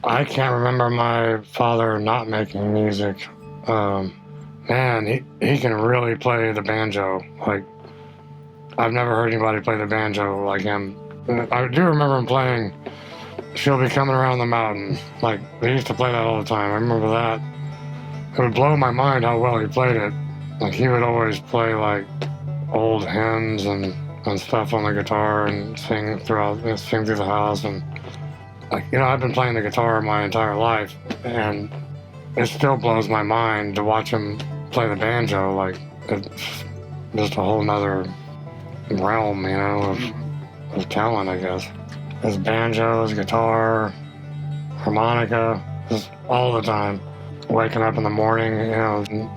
I can't remember my father not making music. Man, he can really play the banjo. Like, I've never heard anybody play the banjo like him. I do remember him playing She'll Be Coming Around the Mountain. Like, he used to play that all the time. I remember that. It would blow my mind how well he played it. Like, he would always play, like, old hymns and stuff on the guitar and sing through the house. And, like, I've been playing the guitar my entire life, and it still blows my mind to watch him play the banjo. Like, it's just a whole nother realm, of talent, I guess. His banjo, his guitar, harmonica, just all the time. Waking up in the morning,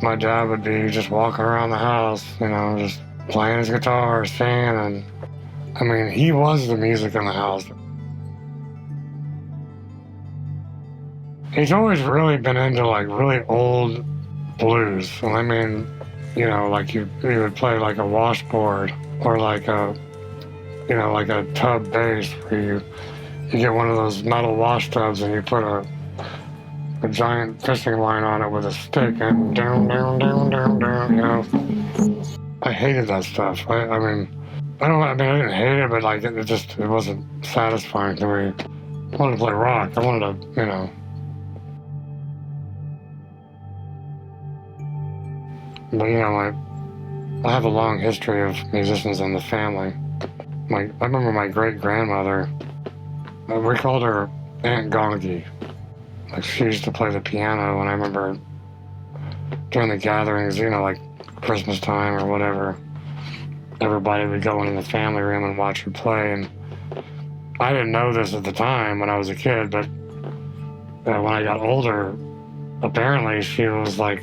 my dad would be just walking around the house, just playing his guitar, singing, and he was the music in the house. He's always really been into like really old blues. And like you would play like a washboard or like a tub bass where you get one of those metal wash tubs and you put a giant fishing line on it with a stick and down, I hated that stuff. I didn't hate it, but like it wasn't satisfying to me. I wanted to play rock. I wanted to, But I have a long history of musicians in the family. I remember my great-grandmother, we called her Aunt GONGEE. Like, she used to play the piano, and I remember during the gatherings, like Christmas time or whatever, everybody would go into the family room and watch her play. And I didn't know this at the time when I was a kid, but when I got older, apparently she was like,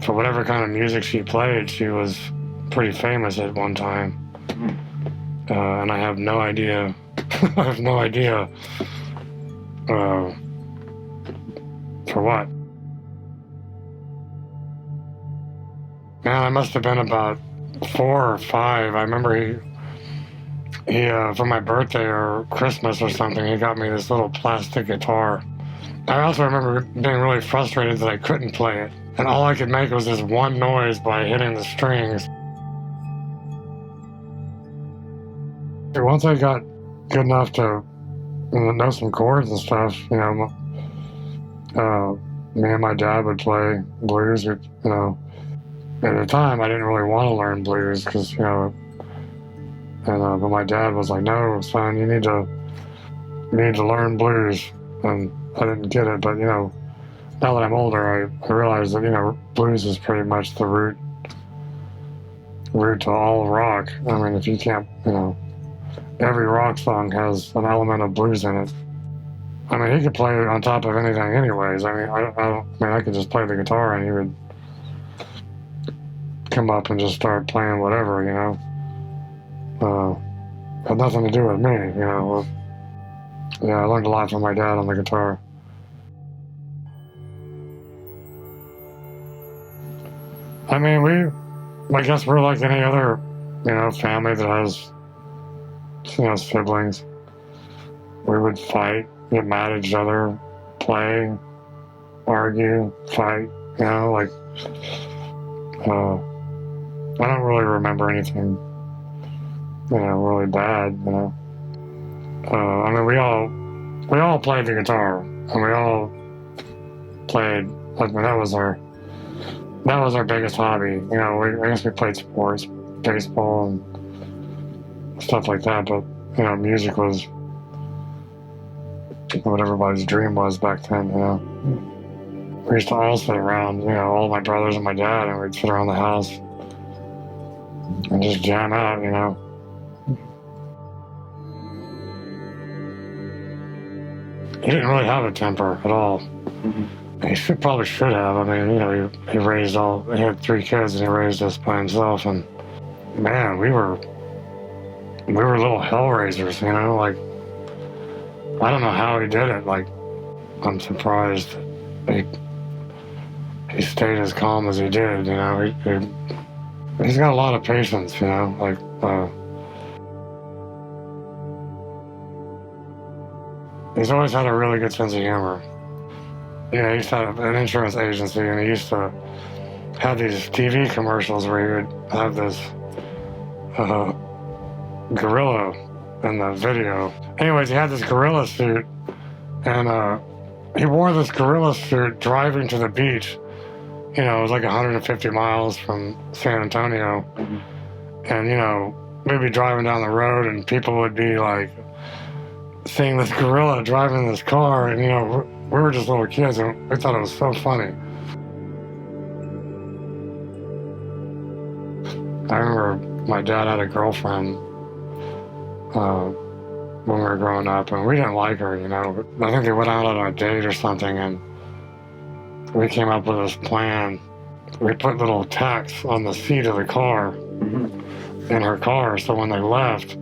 for whatever kind of music she played, she was pretty famous at one time. And I have no idea. I have no idea for what. Man, I must have been about 4 or 5. I remember he for my birthday or Christmas or something, he got me this little plastic guitar. I also remember being really frustrated that I couldn't play it. And all I could make was this one noise by hitting the strings. Once I got good enough to know some chords and stuff, me and my dad would play blues. At the time, I didn't really want to learn blues because, but my dad was like, "No, son, you need to learn blues." And I didn't get it, but now that I'm older, I realize that blues is pretty much the root to all rock. If you can't, every rock song has an element of blues in it. He could play on top of anything anyways. I could just play the guitar and he would come up and just start playing whatever, had nothing to do with me, Yeah, I learned a lot from my dad on the guitar. I guess we're like any other, family that has, siblings. We would fight, get mad at each other, play, argue, fight, I don't really remember anything, really bad, we all played the guitar, and we all played, that was our biggest hobby. I guess we played sports, baseball and stuff like that, but, music was what everybody's dream was back then, We used to all sit around, all my brothers and my dad, and we'd sit around the house and just jam out, He didn't really have a temper at all. He probably should have. He had 3 kids and he raised us by himself, and man, we were little hell raisers, I don't know how he did it. I'm surprised he stayed as calm as he did, he's got a lot of patience, He's always had a really good sense of humor. Yeah, he used to have an insurance agency, and he used to have these TV commercials where he would have this uh, gorilla in the video. Anyways, he had this gorilla suit, and he wore this gorilla suit driving to the beach. You know, it was like 150 miles from San Antonio. And, you know, we'd be driving down the road and people would be like seeing this gorilla driving this car. And, you know, we were just little kids and we thought it was so funny. I remember my dad had a girlfriend when we were growing up, and we didn't like her, you know. I think they went out on a date or something, and we came up with this plan. We put little tacks on the seat of the car in her car, so when they left,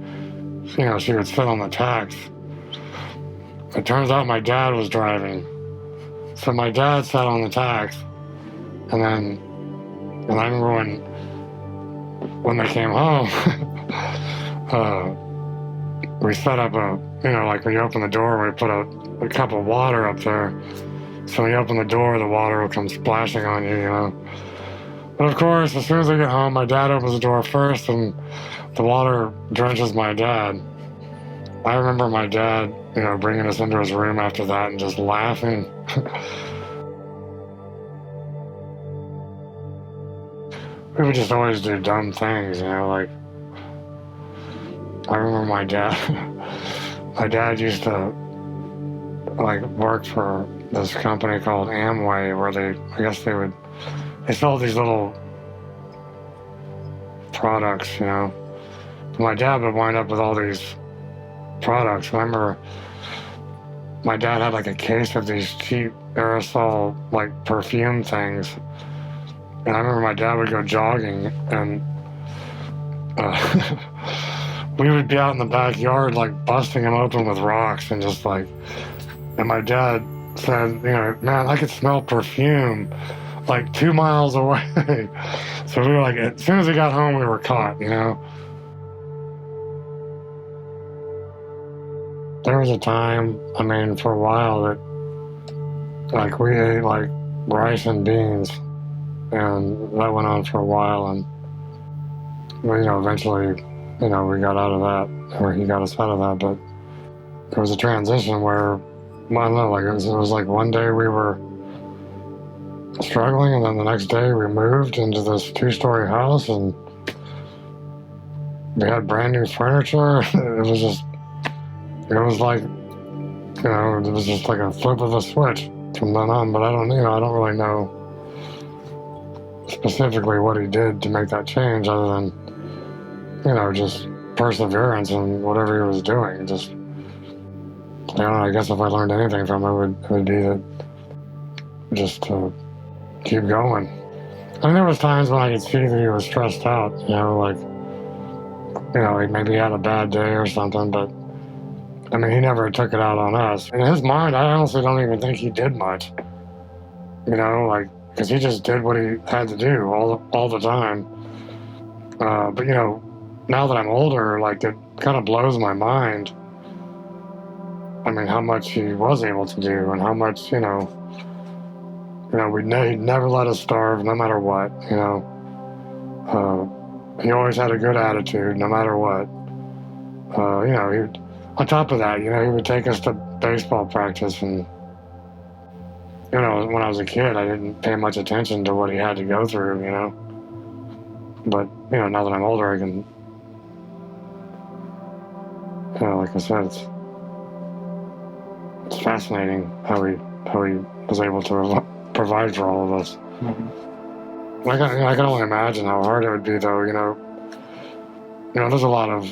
you know, she would sit on the tacks. It turns out my dad was driving, so my dad sat on the tacks, and I remember when they came home, we set up you know, like when you open the door, we put a cup of water up there. So when you open the door, the water will come splashing on you, you know. But of course, as soon as we get home, my dad opens the door first and the water drenches my dad. I remember my dad, you know, bringing us into his room after that and just laughing. We would just always do dumb things, you know, like, I remember my dad used to, like, work for this company called AMWAY, where they sold these little products, you know. My dad would wind up with all these products. I remember my dad had like a case of these cheap aerosol, like, perfume things. And I remember my dad would go jogging, and we would be out in the backyard, like, busting them open with rocks and just like, and my dad said, you know, man, I could smell perfume like 2 miles away. So we were like, as soon as we got home, we were caught, you know. There was a time, I mean, for a while that, like, we ate like rice and beans, and that went on for a while, and, you know, eventually, you know, we got out of that, or he got us out of that. But there was a transition where, well, I don't know, like, it was like one day we were struggling, and then the next day we moved into this 2-story house, and we had brand new furniture. It was like, you know, it was just like a flip of a switch from then on. But I don't really know specifically what he did to make that change, other than, you know, just perseverance and whatever he was doing. Just, I don't know, I guess if I learned anything from it, it would be that just to keep going. I mean, there was times when I could see that he was stressed out, you know, like, you know, he maybe had a bad day or something, but I mean, he never took it out on us. In his mind, I honestly don't even think he did much, you know, like, because he just did what he had to do all the time. But, you know, now that I'm older, like, it kind of blows my mind. I mean, how much he was able to do, and how much, you know, he'd never let us starve, no matter what, you know. He always had a good attitude, no matter what. You know, on top of that, you know, he would take us to baseball practice, and, you know, when I was a kid, I didn't pay much attention to what he had to go through, you know. But, you know, now that I'm older, I can, you know, like I said, it's fascinating how he was able to provide for all of us. Mm-hmm. I can only imagine how hard it would be, though, you know. You know, there's a lot of,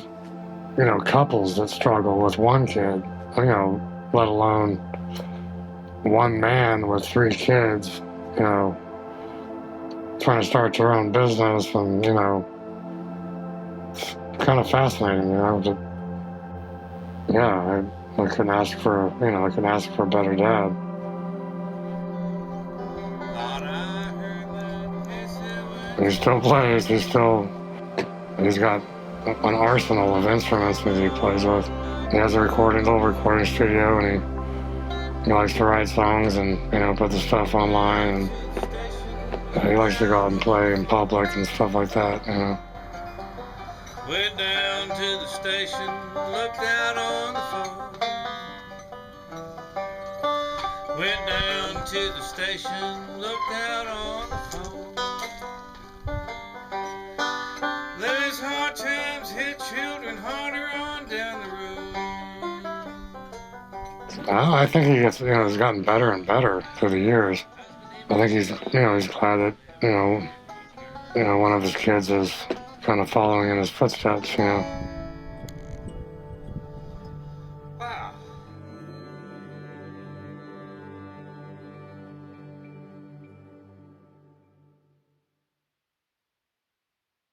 you know, couples that struggle with one kid, you know, let alone one man with 3 kids, you know, trying to start their own business, and, you know, it's kind of fascinating, you know. Yeah, I couldn't ask for, you know, I couldn't ask for a better dad. He still plays, he's got an arsenal of instruments that he plays with. he has a little recording studio, and he likes to write songs and, you know, put the stuff online, and he likes to go out and play in public and stuff like that, you know. Went down to the station, looked out on the phone. Went down to the station, looked out on the phone. Those hard times hit children harder on down the road. I think he gets, you know, he's gotten better and better through the years. I think he's, you know, he's glad that, you know, one of his kids is kind of following in his footsteps, you know.